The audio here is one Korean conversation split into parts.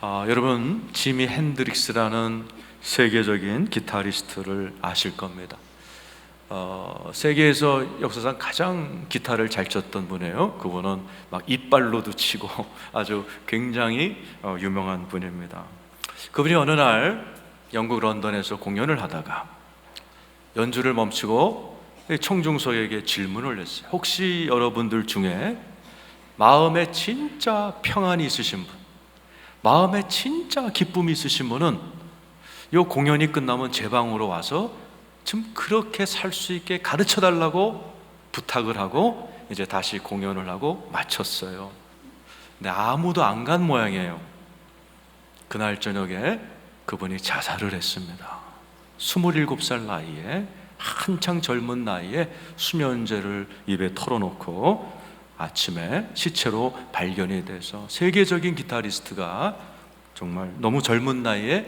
여러분 지미 핸드릭스라는 세계적인 기타리스트를 아실 겁니다. 세계에서 역사상 가장 기타를 잘 쳤던 분이에요. 그분은 막 이빨로도 치고 아주 굉장히 유명한 분입니다. 그분이 어느 날 영국 런던에서 공연을 하다가 연주를 멈추고 청중석에게 질문을 했어요. 혹시 여러분들 중에 마음에 진짜 평안이 있으신 분, 마음에 진짜 기쁨이 있으신 분은 이 공연이 끝나면 제 방으로 와서 좀 그렇게 살 수 있게 가르쳐 달라고 부탁을 하고 이제 다시 공연을 하고 마쳤어요. 근데 아무도 안 간 모양이에요. 그날 저녁에 그분이 자살을 했습니다. 27살 나이에, 한창 젊은 나이에 수면제를 입에 털어놓고 아침에 시체로 발견이 돼서 세계적인 기타리스트가 정말 너무 젊은 나이에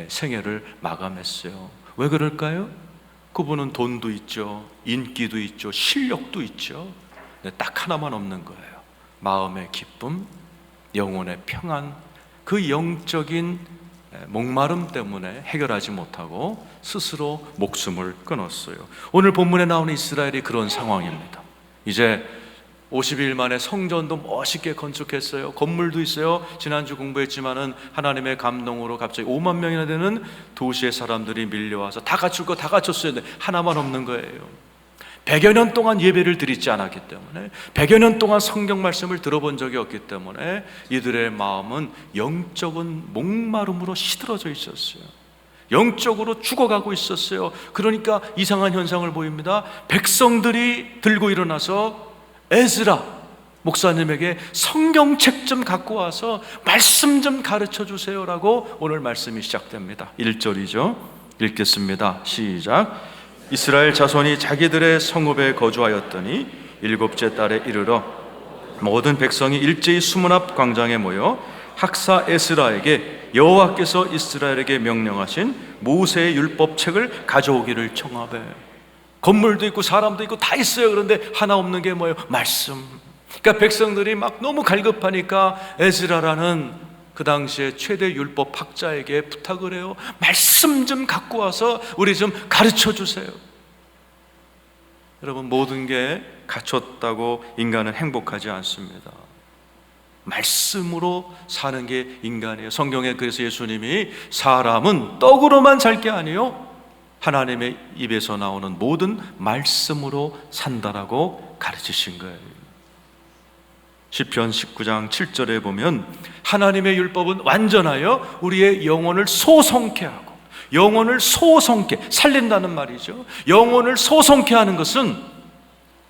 생애를 마감했어요. 왜 그럴까요? 그분은 돈도 있죠, 인기도 있죠, 실력도 있죠. 딱 하나만 없는 거예요. 마음의 기쁨, 영혼의 평안. 그 영적인 목마름 때문에 해결하지 못하고 스스로 목숨을 끊었어요. 오늘 본문에 나오는 이스라엘이 그런 상황입니다. 이제 50일 만에 성전도 멋있게 건축했어요. 건물도 있어요. 지난주 공부했지만은 하나님의 감동으로 갑자기 5만 명이나 되는 도시의 사람들이 밀려와서 다 갖출 거 다 갖췄어요. 근데 하나만 없는 거예요. 100여 년 동안 예배를 드리지 않았기 때문에, 100여 년 동안 성경 말씀을 들어본 적이 없기 때문에 이들의 마음은 영적인 목마름으로 시들어져 있었어요. 영적으로 죽어가고 있었어요. 그러니까 이상한 현상을 보입니다. 백성들이 들고 일어나서 에스라 목사님에게 성경책 좀 갖고 와서 말씀 좀 가르쳐 주세요라고 오늘 말씀이 시작됩니다. 1절이죠. 읽겠습니다. 시작. 이스라엘 자손이 자기들의 성읍에 거주하였더니 일곱째 달에 이르러 모든 백성이 일제히 수문 앞 광장에 모여 학사 에스라에게 여호와께서 이스라엘에게 명령하신 모세의 율법책을 가져오기를 청하되. 건물도 있고 사람도 있고 다 있어요. 그런데 하나 없는 게 뭐예요? 말씀. 그러니까 백성들이 막 너무 갈급하니까 에스라라는 그 당시에 최대 율법 학자에게 부탁을 해요. 말씀 좀 갖고 와서 우리 좀 가르쳐 주세요. 여러분, 모든 게 갖췄다고 인간은 행복하지 않습니다. 말씀으로 사는 게 인간이에요. 성경에 그래서 예수님이 사람은 떡으로만 살 게 아니에요, 하나님의 입에서 나오는 모든 말씀으로 산다라고 가르치신 거예요. 시편 19장 7절에 보면 하나님의 율법은 완전하여 우리의 영혼을 소성케 하고, 영혼을 소성케, 살린다는 말이죠. 영혼을 소성케 하는 것은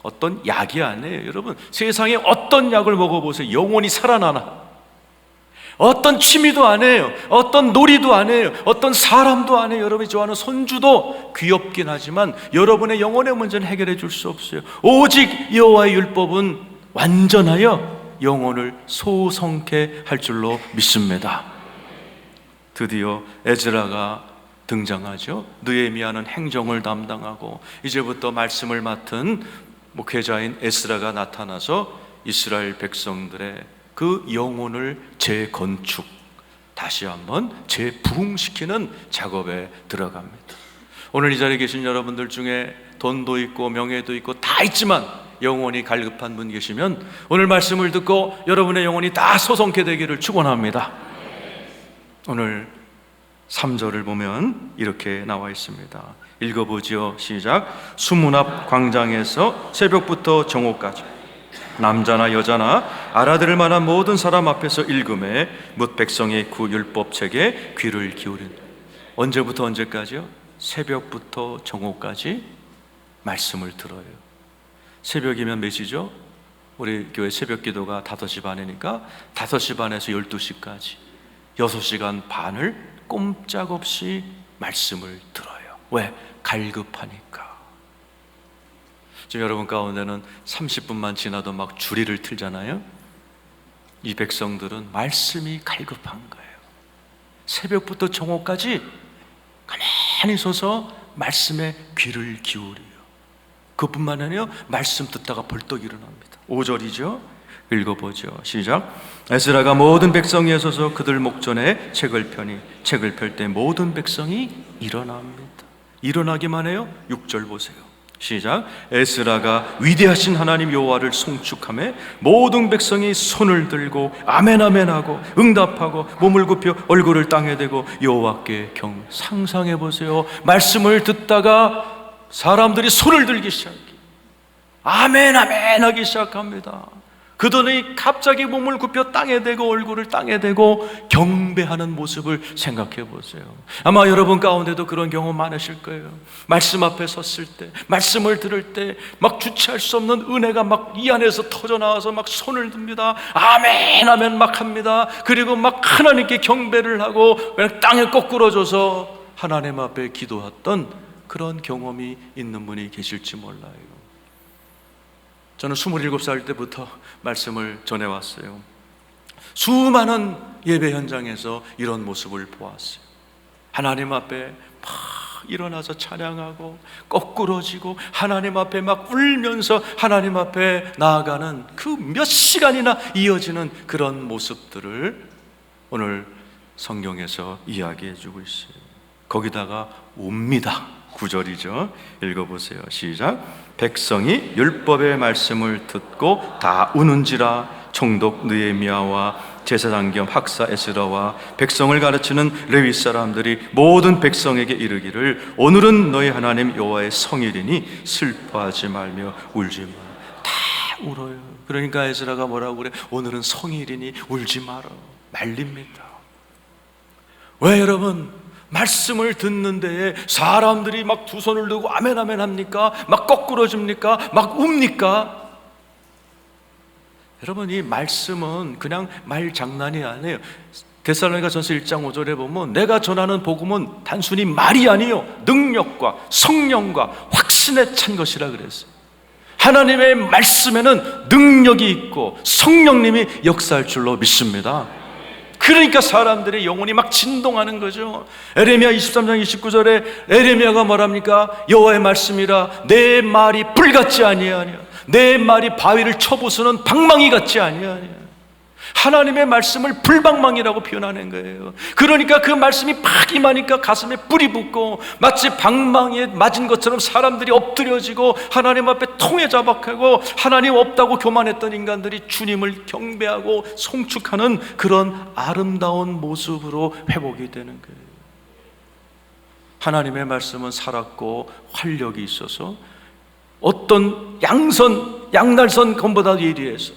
어떤 약이 아니에요. 여러분, 세상에 어떤 약을 먹어보세요. 영혼이 살아나나? 어떤 취미도 아니에요. 어떤 놀이도 아니에요. 어떤 사람도 아니에요. 여러분이 좋아하는 손주도 귀엽긴 하지만 여러분의 영혼의 문제는 해결해 줄 수 없어요. 오직 여호와의 율법은 완전하여 영혼을 소성케 할 줄로 믿습니다. 드디어 에즈라가 등장하죠. 느헤미야는 행정을 담당하고 이제부터 말씀을 맡은 목회자인 에스라가 나타나서 이스라엘 백성들의 그 영혼을 재건축, 다시 한번 재부흥시키는 작업에 들어갑니다. 오늘 이 자리에 계신 여러분들 중에 돈도 있고 명예도 있고 다 있지만 영혼이 갈급한 분 계시면 오늘 말씀을 듣고 여러분의 영혼이 다 소성케 되기를 축원합니다. 오늘 3절을 보면 이렇게 나와 있습니다. 읽어보지요. 시작. 수문 앞 광장에서 새벽부터 정오까지 남자나 여자나 알아들을 만한 모든 사람 앞에서 읽음에 뭇 백성의 그 율법책에 귀를 기울인. 언제부터 언제까지요? 새벽부터 정오까지 말씀을 들어요. 새벽이면 몇 시죠? 우리 교회 새벽 기도가 5시 반이니까 5시 반에서 12시까지 6시간 반을 꼼짝없이 말씀을 들어요. 왜? 갈급하니까. 지금 여러분 가운데는 30분만 지나도 막 주리를 틀잖아요. 이 백성들은 말씀이 갈급한 거예요. 새벽부터 정오까지 가만히 서서 말씀에 귀를 기울여요. 그뿐만 아니라 말씀 듣다가 벌떡 일어납니다. 5절이죠. 읽어보죠. 시작. 에스라가 모든 백성에 서서 그들 목전에 책을 펴니 책을 펼 때 모든 백성이 일어납니다. 일어나기만 해요. 6절 보세요. 시작. 에스라가 위대하신 하나님 여호와를 송축하며 모든 백성이 손을 들고 아멘 아멘 하고 응답하고 몸을 굽혀 얼굴을 땅에 대고 여호와께 상상해 보세요. 말씀을 듣다가 사람들이 손을 들기 시작해요. 아멘 아멘 하기 시작합니다. 그들이 갑자기 몸을 굽혀 땅에 대고 얼굴을 땅에 대고 경배하는 모습을 생각해 보세요. 아마 여러분 가운데도 그런 경험 많으실 거예요. 말씀 앞에 섰을 때, 말씀을 들을 때 막 주체할 수 없는 은혜가 막 이 안에서 터져나와서 막 손을 듭니다. 아멘 아멘 막 합니다. 그리고 막 하나님께 경배를 하고 그냥 땅에 거꾸러져서 하나님 앞에 기도했던 그런 경험이 있는 분이 계실지 몰라요. 저는 27살 때부터 말씀을 전해왔어요. 수많은 예배 현장에서 이런 모습을 보았어요. 하나님 앞에 막 일어나서 찬양하고 거꾸러지고 하나님 앞에 막 울면서 하나님 앞에 나아가는 그 몇 시간이나 이어지는 그런 모습들을 오늘 성경에서 이야기해 주고 있어요. 거기다가 옵니다. 9절이죠. 읽어보세요. 시작. 백성이 율법의 말씀을 듣고 다 우는지라. 총독 느헤미야와 제사장 겸 학사 에스라와 백성을 가르치는 레위 사람들이 모든 백성에게 이르기를 오늘은 너희 하나님 여호와의 성일이니 슬퍼하지 말며 울지 마라. 다 울어요. 그러니까 에스라가 뭐라고 그래? 오늘은 성일이니 울지 마라. 말립니다. 왜 여러분? 말씀을 듣는 데에 사람들이 막 두 손을 들고 아멘 아멘 합니까? 막 거꾸러집니까? 막 웁니까? 여러분, 이 말씀은 그냥 말 장난이 아니에요. 데살로니가전서 1장 5절에 보면 내가 전하는 복음은 단순히 말이 아니요 능력과 성령과 확신에 찬 것이라 그랬어요. 하나님의 말씀에는 능력이 있고 성령님이 역사할 줄로 믿습니다. 그러니까 사람들의 영혼이 막 진동하는 거죠. 에레미야 23장 29절에 에레미야가 뭐랍니까? 여호와의 말씀이라 내 말이 불같지 아니하냐 내 말이 바위를 쳐부수는 방망이 같지 아니하냐. 하나님의 말씀을 불방망이라고 표현하는 거예요. 그러니까 그 말씀이 막 임하니까 가슴에 뿔이 붙고 마치 방망이에 맞은 것처럼 사람들이 엎드려지고 하나님 앞에 통에 자박하고 하나님 없다고 교만했던 인간들이 주님을 경배하고 송축하는 그런 아름다운 모습으로 회복이 되는 거예요. 하나님의 말씀은 살았고 활력이 있어서 어떤 양날선 검보다 예리해서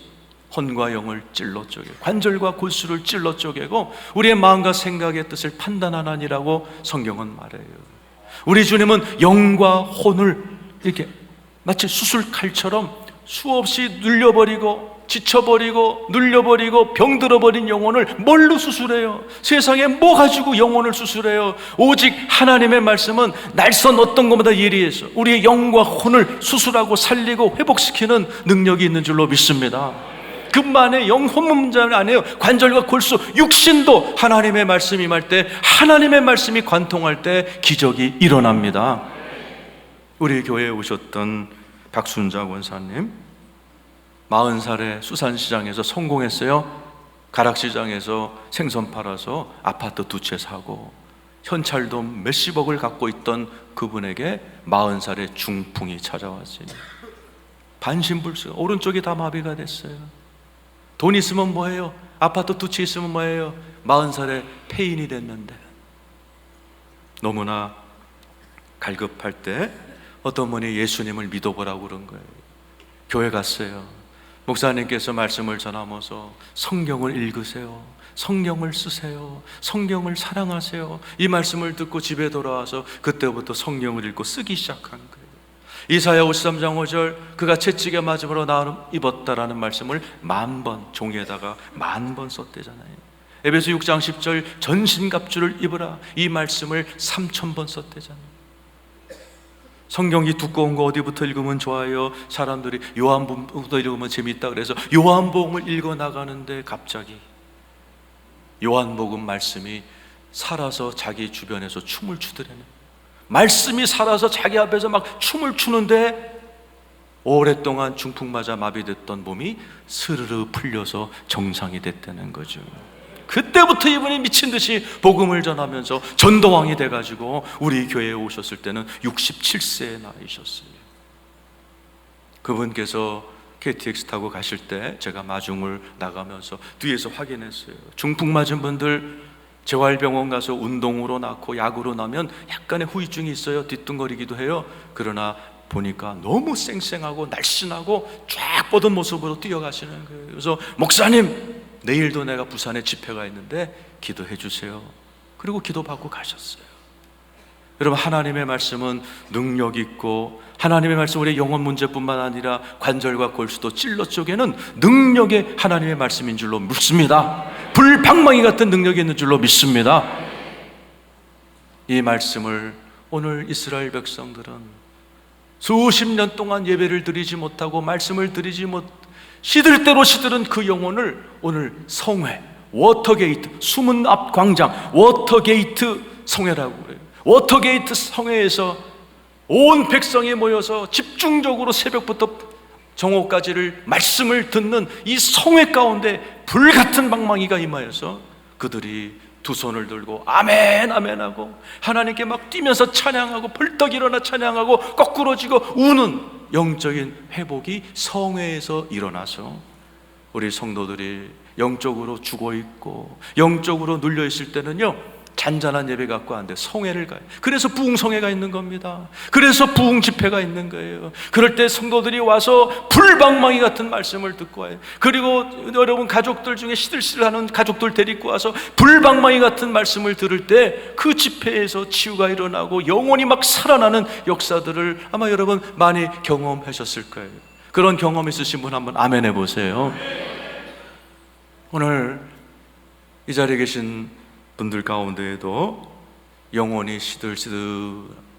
혼과 영을 찔러 쪼개 관절과 골수를 찔러 쪼개고 우리의 마음과 생각의 뜻을 판단하나니라고 성경은 말해요. 우리 주님은 영과 혼을 이렇게 마치 수술칼처럼 수없이 눌려버리고 지쳐버리고 눌려버리고 병들어버린 영혼을 뭘로 수술해요? 세상에 뭐 가지고 영혼을 수술해요? 오직 하나님의 말씀은 날선 어떤 것보다 예리해서 우리의 영과 혼을 수술하고 살리고 회복시키는 능력이 있는 줄로 믿습니다. 그만의 영혼 문제는 아니에요. 관절과 골수, 육신도 하나님의 말씀이 임할 때, 하나님의 말씀이 관통할 때 기적이 일어납니다. 우리 교회에 오셨던 박순자 원사님 40살에 수산시장에서 성공했어요. 가락시장에서 생선 팔아서 아파트 2채 사고 현찰돈 몇십억을 갖고 있던 그분에게 40살에 중풍이 찾아왔어요. 반신불수, 오른쪽이 다 마비가 됐어요. 돈 있으면 뭐해요? 아파트 2채 있으면 뭐해요? 40살에 폐인이 됐는데 너무나 갈급할 때 어떤 분이 예수님을 믿어보라고 그런 거예요. 교회 갔어요. 목사님께서 말씀을 전하면서 성경을 읽으세요, 성경을 쓰세요, 성경을 사랑하세요, 이 말씀을 듣고 집에 돌아와서 그때부터 성경을 읽고 쓰기 시작한 거예요. 이사야 53장 5절 그가 채찍에 맞음으로 나를 입었다라는 말씀을 10,000번 종이에다가 10,000번 썼대잖아요. 에베소 6장 10절 전신갑주를 입으라, 이 말씀을 3,000번 썼대잖아요. 성경이 두꺼운 거 어디부터 읽으면 좋아요? 사람들이 요한복음부터 읽으면 재밌다 그래서 요한복음을 읽어 나가는데 갑자기 요한복음 말씀이 살아서 자기 주변에서 춤을 추더라는, 말씀이 살아서 자기 앞에서 막 춤을 추는데 오랫동안 중풍 맞아 마비됐던 몸이 스르르 풀려서 정상이 됐다는 거죠. 그때부터 이분이 미친 듯이 복음을 전하면서 전도왕이 돼가지고 우리 교회에 오셨을 때는 67세의 나이셨어요. 그분께서 KTX 타고 가실 때 제가 마중을 나가면서 뒤에서 확인했어요. 중풍 맞은 분들 재활병원 가서 운동으로 낳고 약으로 나면 약간의 후유증이 있어요. 뒤뚱거리기도 해요. 그러나 보니까 너무 쌩쌩하고 날씬하고 쫙 뻗은 모습으로 뛰어가시는 거예요. 그래서 목사님, 내일도 내가 부산에 집회가 있는데 기도해 주세요. 그리고 기도받고 가셨어요. 여러분, 하나님의 말씀은 능력 있고, 하나님의 말씀 우리의 영혼 문제뿐만 아니라 관절과 골수도 찔러 쪽에는 능력의 하나님의 말씀인 줄로 믿습니다. 불방망이 같은 능력이 있는 줄로 믿습니다. 이 말씀을 오늘 이스라엘 백성들은 수십 년 동안 예배를 드리지 못하고 말씀을 드리지 못, 시들 대로 시들은 그 영혼을 오늘 성회, 워터게이트, 숨은 앞 광장, 워터게이트 성회라고 그래요. 워터게이트 성회에서 온 백성이 모여서 집중적으로 새벽부터 정오까지를 말씀을 듣는 이 성회 가운데 불같은 방망이가 임하여서 그들이 두 손을 들고 아멘 아멘 하고 하나님께 막 뛰면서 찬양하고 벌떡 일어나 찬양하고 거꾸로 지고 우는 영적인 회복이 성회에서 일어나서 우리 성도들이 영적으로 죽어있고 영적으로 눌려있을 때는요, 잔잔한 예배 갖고 안 돼. 성회를 가요. 그래서 부흥성회가 있는 겁니다. 그래서 부흥집회가 있는 거예요. 그럴 때 성도들이 와서 불방망이 같은 말씀을 듣고 와요. 그리고 여러분 가족들 중에 시들시들하는 가족들 데리고 와서 불방망이 같은 말씀을 들을 때 그 집회에서 치유가 일어나고 영혼이 막 살아나는 역사들을 아마 여러분 많이 경험하셨을 거예요. 그런 경험 있으신 분 한번 아멘 해보세요. 오늘 이 자리에 계신 분들 가운데에도 영혼이 시들시들,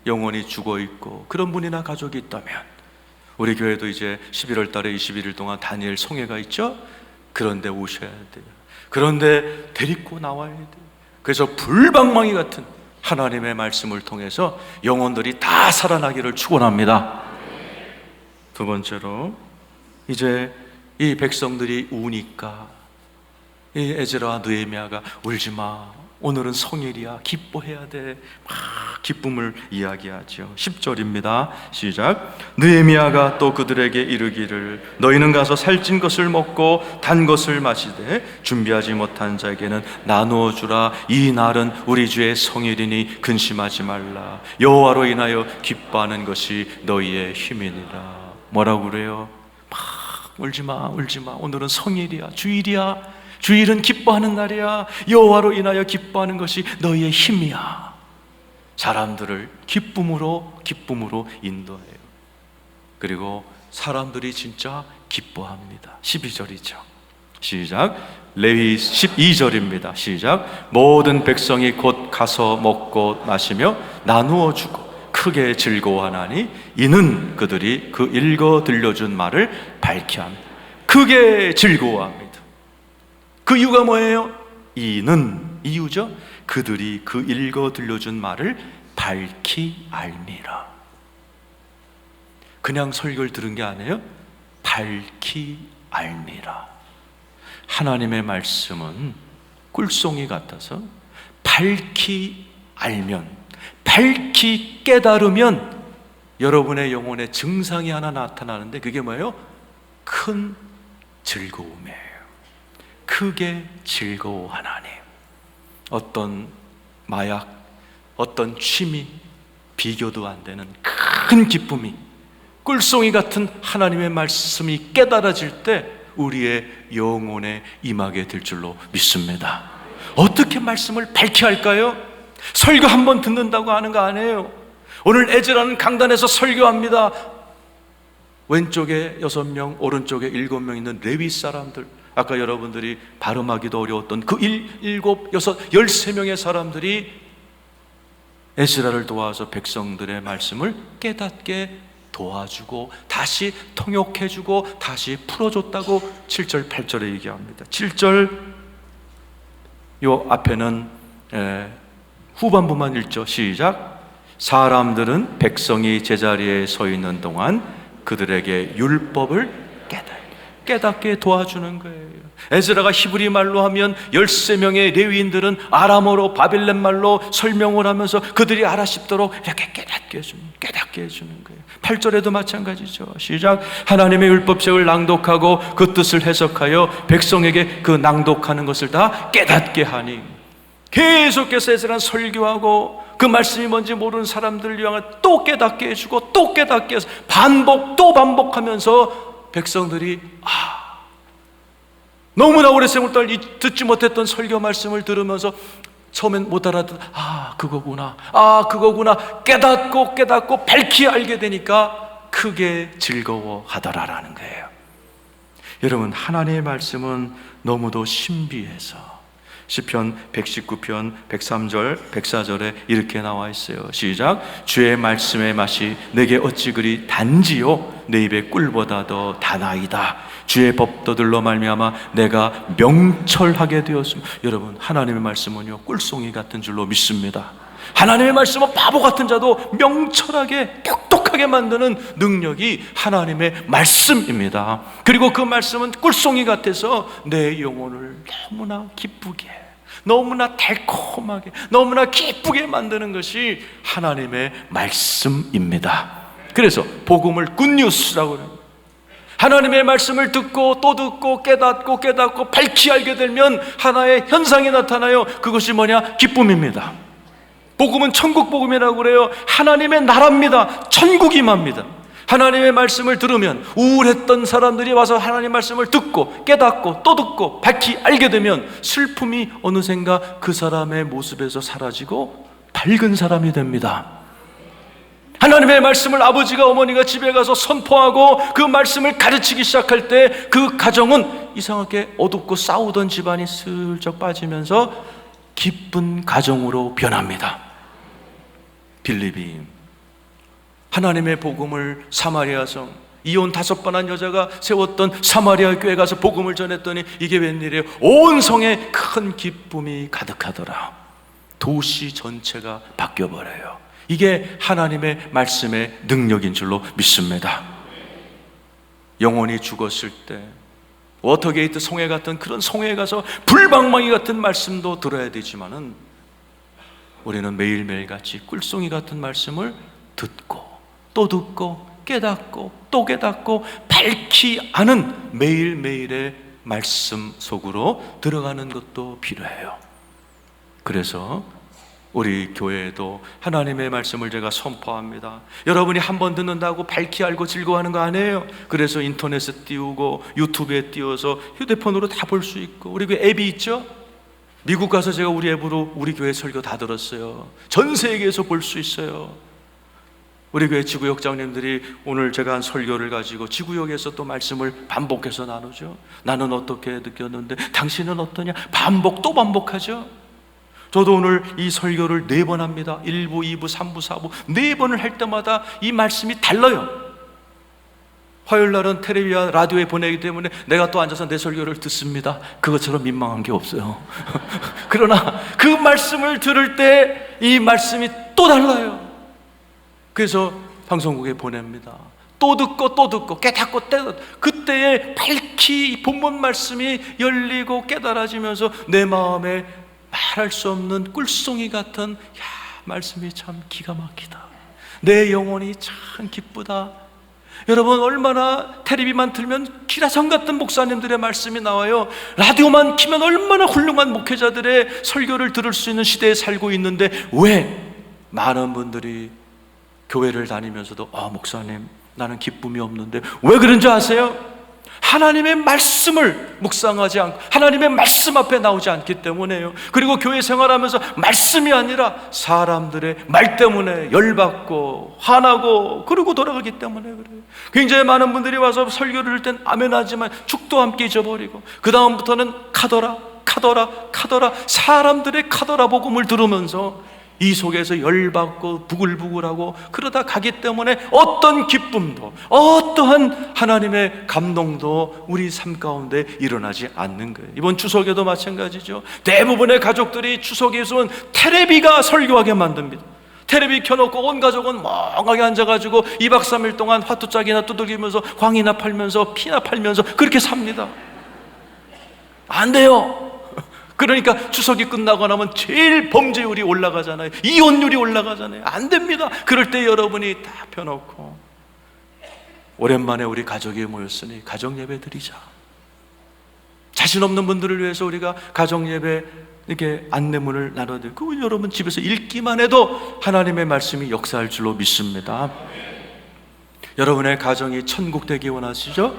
영혼이 죽어있고 그런 분이나 가족이 있다면 우리 교회도 이제 11월 달에 21일 동안 다니엘 성회가 있죠? 그런데 오셔야 돼요. 그런데 데리고 나와야 돼요. 그래서 불방망이 같은 하나님의 말씀을 통해서 영혼들이 다 살아나기를 축원합니다. 두 번째로, 이제 이 백성들이 우니까 이 에즈라와 느헤미야가 울지마, 오늘은 성일이야, 기뻐해야 돼, 막 기쁨을 이야기하죠. 10절입니다 시작. 느헤미야가 또 그들에게 이르기를 너희는 가서 살찐 것을 먹고 단 것을 마시되 준비하지 못한 자에게는 나누어 주라. 이 날은 우리 주의 성일이니 근심하지 말라. 여호와로 인하여 기뻐하는 것이 너희의 힘이니라. 뭐라고 그래요? 막 울지마 울지마, 오늘은 성일이야, 주일이야, 주일은 기뻐하는 날이야. 여호와로 인하여 기뻐하는 것이 너희의 힘이야. 사람들을 기쁨으로 인도해요. 그리고 사람들이 진짜 기뻐합니다. 12절이죠 시작. 레위 12절입니다 시작. 모든 백성이 곧 가서 먹고 마시며 나누어 주고 크게 즐거워하나니 이는 그들이 그 읽어 들려준 말을 밝히 합니다. 크게 즐거워합니다. 그 이유가 뭐예요? 이유죠. 그들이 그 읽어 들려준 말을 밝히 알미라. 그냥 설교를 들은 게 아니에요. 밝히 알미라. 하나님의 말씀은 꿀송이 같아서 밝히 알면, 밝히 깨달으면 여러분의 영혼에 증상이 하나 나타나는데 그게 뭐예요? 큰 즐거움이에요. 크게 즐거워하나니. 어떤 마약, 어떤 취미, 비교도 안 되는 큰 기쁨이, 꿀송이 같은 하나님의 말씀이 깨달아질 때 우리의 영혼에 임하게 될 줄로 믿습니다. 어떻게 말씀을 밝히 할까요? 설교 한 번 듣는다고 하는 거 아니에요. 오늘 에즈라는 강단에서 설교합니다. 왼쪽에 6명, 오른쪽에 7명 있는 레위 사람들, 아까 여러분들이 발음하기도 어려웠던 그 7, 6, 13명의 사람들이 에스라를 도와서 백성들의 말씀을 깨닫게 도와주고 다시 통역해주고 다시 풀어줬다고 7절, 8절에 얘기합니다. 7절 요 앞에는 후반부만 읽죠. 시작. 사람들은 백성이 제자리에 서 있는 동안 그들에게 율법을 깨닫게 도와주는 거예요. 에스라가 히브리 말로 하면 13명의 레위인들은 아람어로 바벨론 말로 설명을 하면서 그들이 알아듣도록 이렇게 깨닫게 해주는 거예요. 8절에도 마찬가지죠. 시작. 하나님의 율법책을 낭독하고 그 뜻을 해석하여 백성에게 그 낭독하는 것을 다 깨닫게 하니, 계속해서 에스라는 설교하고 그 말씀이 뭔지 모르는 사람들을 위하여 또 깨닫게 해주고 또 깨닫게 해서 또 반복하면서 백성들이 너무나 오래 세월 동안 듣지 못했던 설교 말씀을 들으면서 처음엔 못 알아듣, 그거구나 깨닫고 밝히 알게 되니까 크게 즐거워하더라라는 거예요. 여러분, 하나님의 말씀은 너무도 신비해서 시편 119편 103절 104절에 이렇게 나와 있어요. 시작. 주의 말씀의 맛이 내게 어찌 그리 단지요 내 입의 꿀보다 더 다나이다. 주의 법도들로 말미암아 내가 명철하게 되었습니다. 여러분, 하나님의 말씀은요 꿀송이 같은 줄로 믿습니다. 하나님의 말씀은 바보 같은 자도 명철하게 똑똑하게 만드는 능력이 하나님의 말씀입니다. 그리고 그 말씀은 꿀송이 같아서 내 영혼을 너무나 기쁘게, 너무나 달콤하게, 너무나 기쁘게 만드는 것이 하나님의 말씀입니다. 그래서 복음을 굿뉴스라고 합니다. 하나님의 말씀을 듣고 또 듣고 깨닫고 밝히 알게 되면 하나의 현상이 나타나요. 그것이 뭐냐? 기쁨입니다. 복음은 천국 복음이라고 그래요. 하나님의 나라입니다. 천국이 임합니다. 하나님의 말씀을 들으면 우울했던 사람들이 와서 하나님의 말씀을 듣고 깨닫고 또 듣고 밝히 알게 되면 슬픔이 어느샌가 그 사람의 모습에서 사라지고 밝은 사람이 됩니다. 하나님의 말씀을 아버지가 어머니가 집에 가서 선포하고 그 말씀을 가르치기 시작할 때 그 가정은 이상하게 어둡고 싸우던 집안이 슬쩍 빠지면서 기쁜 가정으로 변합니다. 빌립이 하나님의 복음을 사마리아 성, 이혼 5번 한 여자가 세웠던 사마리아 교회 가서 복음을 전했더니 이게 웬일이에요? 온 성에 큰 기쁨이 가득하더라. 도시 전체가 바뀌어버려요. 이게 하나님의 말씀의 능력인 줄로 믿습니다. 영혼이 죽었을 때 워터게이트 송해 같은 그런 송해에 가서 불방망이 같은 말씀도 들어야 되지만은 우리는 매일매일 같이 꿀송이 같은 말씀을 듣고 또 듣고 깨닫고 또 깨닫고 밝히 아는 매일매일의 말씀 속으로 들어가는 것도 필요해요. 그래서 우리 교회에도 하나님의 말씀을 제가 선포합니다. 여러분이 한 번 듣는다고 밝히 알고 즐거워하는 거 아니에요. 그래서 인터넷에 띄우고 유튜브에 띄워서 휴대폰으로 다 볼 수 있고, 우리 교회 앱이 있죠. 미국 가서 제가 우리 앱으로 우리 교회 설교 다 들었어요. 전 세계에서 볼 수 있어요. 우리 교회 지구역장님들이 오늘 제가 한 설교를 가지고 지구역에서 또 말씀을 반복해서 나누죠. 나는 어떻게 느꼈는데 당신은 어떠냐? 반복 또 반복하죠. 저도 오늘 이 설교를 4번 합니다. 1부, 2부, 3부, 4부 4번을 할 때마다 이 말씀이 달라요. 화요일 날은 텔레비와 라디오에 보내기 때문에 내가 또 앉아서 내 설교를 듣습니다. 그것처럼 민망한 게 없어요. 그러나 그 말씀을 들을 때 이 말씀이 또 달라요. 그래서 방송국에 보냅니다. 또 듣고 깨닫고 그때에 밝히 본문 말씀이 열리고 깨달아지면서 내 마음에 말할 수 없는 꿀송이 같은 말씀이 참 기가 막히다. 내 영혼이 참 기쁘다. 여러분, 얼마나 텔레비만 틀면 기라성 같은 목사님들의 말씀이 나와요. 라디오만 키면 얼마나 훌륭한 목회자들의 설교를 들을 수 있는 시대에 살고 있는데 왜 많은 분들이 교회를 다니면서도 목사님 나는 기쁨이 없는데 왜 그런지 아세요? 하나님의 말씀을 묵상하지 않고 하나님의 말씀 앞에 나오지 않기 때문에요. 그리고 교회 생활하면서 말씀이 아니라 사람들의 말 때문에 열받고 화나고 그러고 돌아가기 때문에 그래요. 굉장히 많은 분들이 와서 설교를 들 땐 아멘 하지만 죽도 함께 잊어버리고 그 다음부터는 카더라 사람들의 카더라 복음을 들으면서 이 속에서 열받고 부글부글하고 그러다 가기 때문에 어떤 기쁨도 어떠한 하나님의 감동도 우리 삶 가운데 일어나지 않는 거예요. 이번 추석에도 마찬가지죠. 대부분의 가족들이 추석에 있으면 텔레비가 설교하게 만듭니다. 텔레비 켜놓고 온 가족은 멍하게 앉아가지고 2박 3일 동안 화투짝이나 두들기면서 광이나 팔면서 피나 팔면서 그렇게 삽니다. 안 돼요. 그러니까 추석이 끝나고 나면 제일 범죄율이 올라가잖아요. 이혼율이 올라가잖아요. 안 됩니다. 그럴 때 여러분이 다 펴놓고 오랜만에 우리 가족이 모였으니 가정 예배 드리자. 자신 없는 분들을 위해서 우리가 가정 예배 이렇게 안내문을 나눠드리고 여러분 집에서 읽기만 해도 하나님의 말씀이 역사할 줄로 믿습니다. 여러분의 가정이 천국 되기 원하시죠?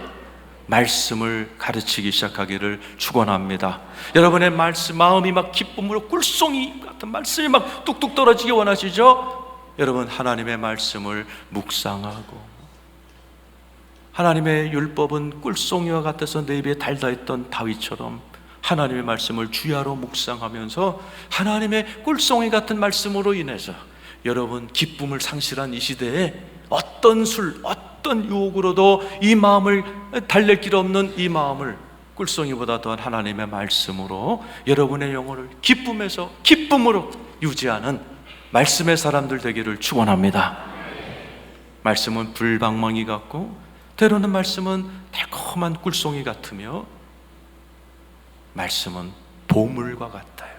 말씀을 가르치기 시작하기를 축원합니다. 여러분의 말씀, 마음이 막 기쁨으로 꿀송이 같은 말씀이 막 뚝뚝 떨어지기 원하시죠? 여러분 하나님의 말씀을 묵상하고, 하나님의 율법은 꿀송이와 같아서 내 입에 달다 했던 다윗처럼 하나님의 말씀을 주야로 묵상하면서 하나님의 꿀송이 같은 말씀으로 인해서 여러분 기쁨을 상실한 이 시대에 어떤 술, 어떤 유혹으로도 이 마음을 달랠 길 없는 이 마음을 꿀송이보다 더한 하나님의 말씀으로 여러분의 영혼을 기쁨에서 기쁨으로 유지하는 말씀의 사람들 되기를 축원합니다. 말씀은 불방망이 같고 때로는 말씀은 달콤한 꿀송이 같으며 말씀은 보물과 같아요.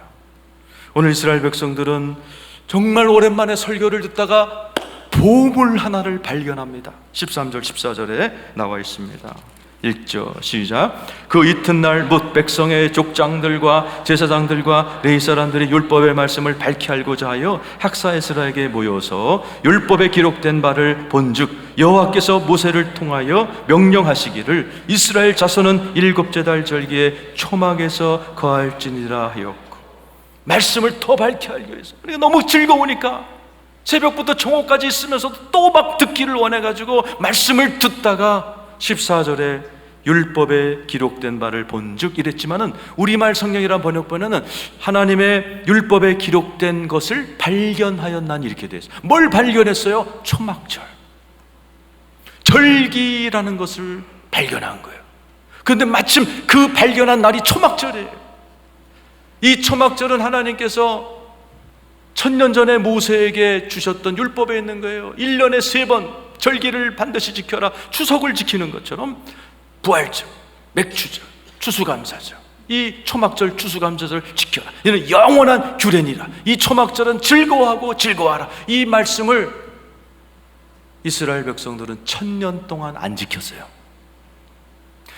오늘 이스라엘 백성들은 정말 오랜만에 설교를 듣다가 보물 하나를 발견합니다. 13절 14절에 나와 있습니다. 읽죠. 시작. 그 이튿날 뭇 백성의 족장들과 제사장들과 레위 사람들이 율법의 말씀을 밝히 알고자 하여 학사에스라에게 모여서 율법에 기록된 바를 본즉 여호와께서 모세를 통하여 명령하시기를 이스라엘 자손은 일곱째 달 절기에 초막에서 거할지니라 하였고, 말씀을 더 밝히 알기 위해서 우리가 너무 즐거우니까 새벽부터 정오까지 있으면서도 또 막 듣기를 원해가지고 말씀을 듣다가 14절에 율법에 기록된 바를 본즉 이랬지만은 우리말 성경이란 번역본에는 하나님의 율법에 기록된 것을 발견하였나니 이렇게 되어 있어요. 뭘 발견했어요? 초막절, 절기라는 것을 발견한 거예요. 그런데 마침 그 발견한 날이 초막절이에요. 이 초막절은 하나님께서 천년 전에 모세에게 주셨던 율법에 있는 거예요. 1년에 3번 절기를 반드시 지켜라. 추석을 지키는 것처럼 부활절, 맥추절, 추수감사절, 이 초막절, 추수감사절 지켜라. 이는 영원한 규례니라. 이 초막절은 즐거워하고 즐거워하라. 이 말씀을 이스라엘 백성들은 1000년 동안 안 지켰어요.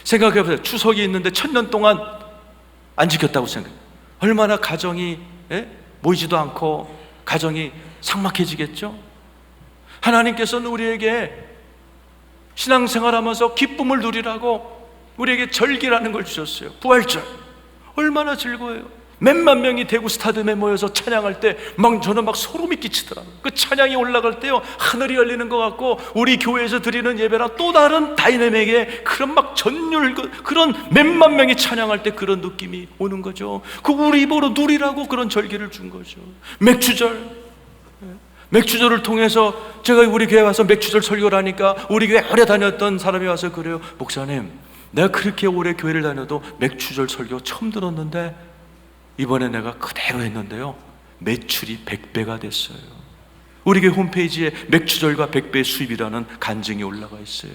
생각해보세요. 추석이 있는데 1000년 동안 안 지켰다고 생각해요. 얼마나 가정이 모이지도 않고 가정이 삭막해지겠죠? 하나님께서는 우리에게 신앙생활하면서 기쁨을 누리라고 우리에게 절기라는 걸 주셨어요. 부활절 얼마나 즐거워요. 몇만 명이 대구 스타디움에 모여서 찬양할 때 저는 막 소름이 끼치더라고요. 그 찬양이 올라갈 때요 하늘이 열리는 것 같고 우리 교회에서 드리는 예배랑 또 다른 다이내믹의 그런 막 전율, 그런 몇만 명이 찬양할 때 그런 느낌이 오는 거죠. 그 우리 입으로 누리라고 그런 절기를 준 거죠. 맥추절을 통해서 제가 우리 교회 와서 맥추절 설교를 하니까 우리 교회 오래 다녔던 사람이 와서 그래요. 목사님, 내가 그렇게 오래 교회를 다녀도 맥추절 설교 처음 들었는데 이번에 내가 그대로 했는데요 매출이 100배가 됐어요. 우리 교회 홈페이지에 맥추절과 100배의 수입이라는 간증이 올라가 있어요.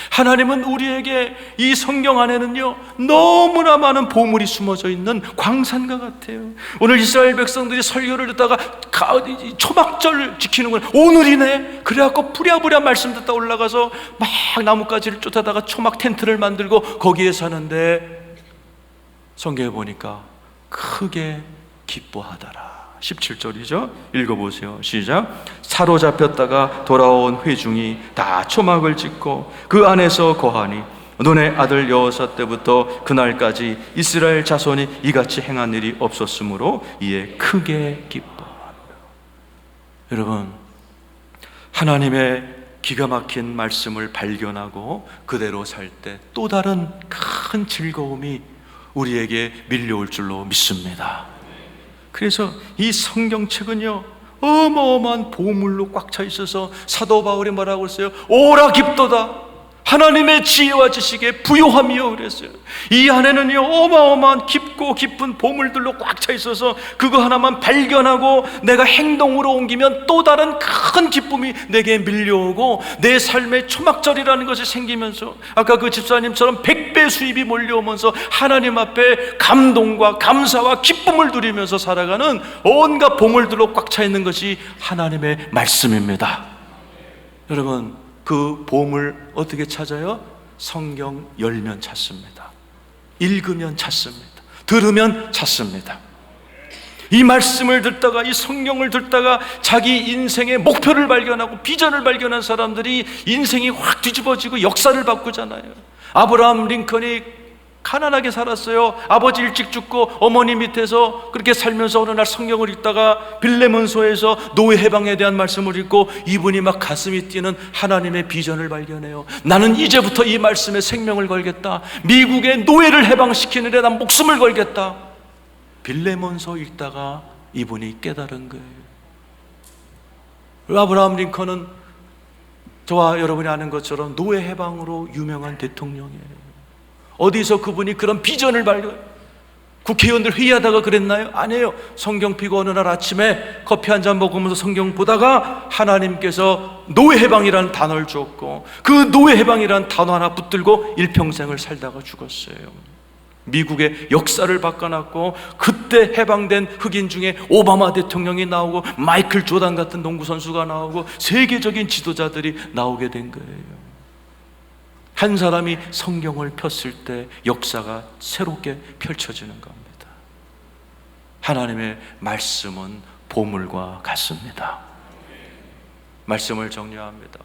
하나님은 우리에게 이 성경 안에는요 너무나 많은 보물이 숨어져 있는 광산과 같아요. 오늘 이스라엘 백성들이 설교를 듣다가 초막절 지키는 건 오늘이네. 그래갖고 부랴부랴 말씀 듣다 올라가서 막 나뭇가지를 쫓아다가 초막 텐트를 만들고 거기에 사는데 성경에 보니까 크게 기뻐하더라. 17절이죠. 읽어보세요. 시작. 사로잡혔다가 돌아온 회중이 다 초막을 짓고 그 안에서 거하니 눈의 아들 여호사 때부터 그날까지 이스라엘 자손이 이같이 행한 일이 없었으므로 이에 크게 기뻐한다. 여러분, 하나님의 기가 막힌 말씀을 발견하고 그대로 살 때 또 다른 큰 즐거움이 우리에게 밀려올 줄로 믿습니다. 그래서 이 성경책은요 어마어마한 보물로 꽉 차 있어서 사도 바울이 뭐라고 했어요? 오라 깊도다. 하나님의 지혜와 지식에 부요함이요 그랬어요. 이 안에는요 어마어마한 깊고 깊은 보물들로 꽉 차 있어서 그거 하나만 발견하고 내가 행동으로 옮기면 또 다른 큰 기쁨이 내게 밀려오고 내 삶의 초막절이라는 것이 생기면서 아까 그 집사님처럼 100배 수입이 몰려오면서 하나님 앞에 감동과 감사와 기쁨을 누리면서 살아가는 온갖 보물들로 꽉 차 있는 것이 하나님의 말씀입니다. 여러분, 그 보물 어떻게 찾아요? 성경 열면 찾습니다. 읽으면 찾습니다. 들으면 찾습니다. 이 말씀을 듣다가, 이 성경을 듣다가 자기 인생의 목표를 발견하고 비전을 발견한 사람들이 인생이 확 뒤집어지고 역사를 바꾸잖아요. 아브라함 링컨이 가난하게 살았어요. 아버지 일찍 죽고 어머니 밑에서 그렇게 살면서 어느 날 성경을 읽다가 빌레몬서에서 노예 해방에 대한 말씀을 읽고 이분이 막 가슴이 뛰는 하나님의 비전을 발견해요. 나는 이제부터 이 말씀에 생명을 걸겠다. 미국의 노예를 해방시키는 데 난 목숨을 걸겠다. 빌레몬서 읽다가 이분이 깨달은 거예요. 아브라함 링컨은 저와 여러분이 아는 것처럼 노예 해방으로 유명한 대통령이에요. 어디서 그분이 그런 비전을 발견? 국회의원들 회의하다가 그랬나요? 아니에요. 성경 피고 어느 날 아침에 커피 한 잔 먹으면서 성경 보다가 하나님께서 노예해방이라는 단어를 주었고 그 노예해방이라는 단어 하나 붙들고 일평생을 살다가 죽었어요. 미국의 역사를 바꿔놨고 그때 해방된 흑인 중에 오바마 대통령이 나오고 마이클 조단 같은 농구 선수가 나오고 세계적인 지도자들이 나오게 된 거예요. 한 사람이 성경을 폈을 때 역사가 새롭게 펼쳐지는 겁니다. 하나님의 말씀은 보물과 같습니다. 말씀을 정리합니다.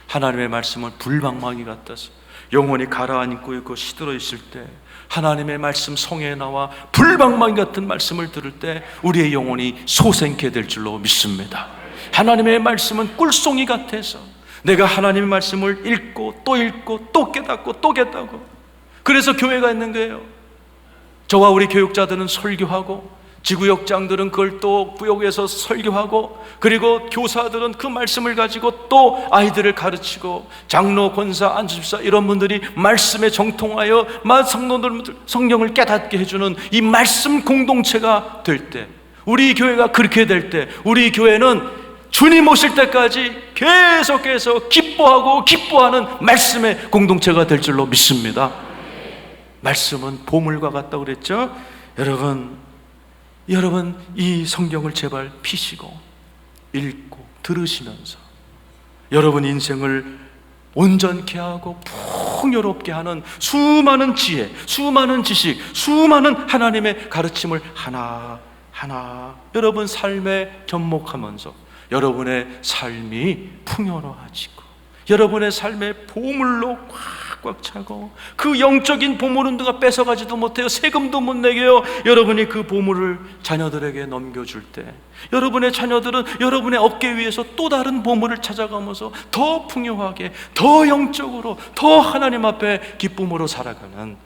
하나님의 말씀은 불방망이 같아서 영혼이 가라앉고 있고 시들어 있을 때 하나님의 말씀 성에 나와 불방망이 같은 말씀을 들을 때 우리의 영혼이 소생케 될 줄로 믿습니다. 하나님의 말씀은 꿀송이 같아서 내가 하나님의 말씀을 읽고 또 깨닫고 또 깨닫고 그래서 교회가 있는 거예요. 저와 우리 교육자들은 설교하고 지구역장들은 그걸 또 구역에서 설교하고 그리고 교사들은 그 말씀을 가지고 또 아이들을 가르치고 장로, 권사, 안수집사 이런 분들이 말씀에 정통하여 성경을 깨닫게 해주는 이 말씀 공동체가 될 때 우리 교회가 그렇게 될 때 우리 교회는 주님 오실 때까지 계속해서 기뻐하는 말씀의 공동체가 될 줄로 믿습니다. 말씀은 보물과 같다고 그랬죠? 여러분 이 성경을 제발 피시고 읽고 들으시면서 여러분 인생을 온전케 하고 풍요롭게 하는 수많은 지혜, 수많은 지식, 수많은 하나님의 가르침을 하나하나 여러분 삶에 접목하면서 여러분의 삶이 풍요로워지고 여러분의 삶의 보물로 꽉꽉 차고 그 영적인 보물은 누가 뺏어가지도 못해요. 세금도 못 내게요. 여러분이 그 보물을 자녀들에게 넘겨줄 때 여러분의 자녀들은 여러분의 어깨 위에서 또 다른 보물을 찾아가면서 더 풍요하게 더 영적으로 더 하나님 앞에 기쁨으로 살아가는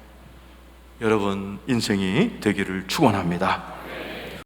여러분 인생이 되기를 축원합니다.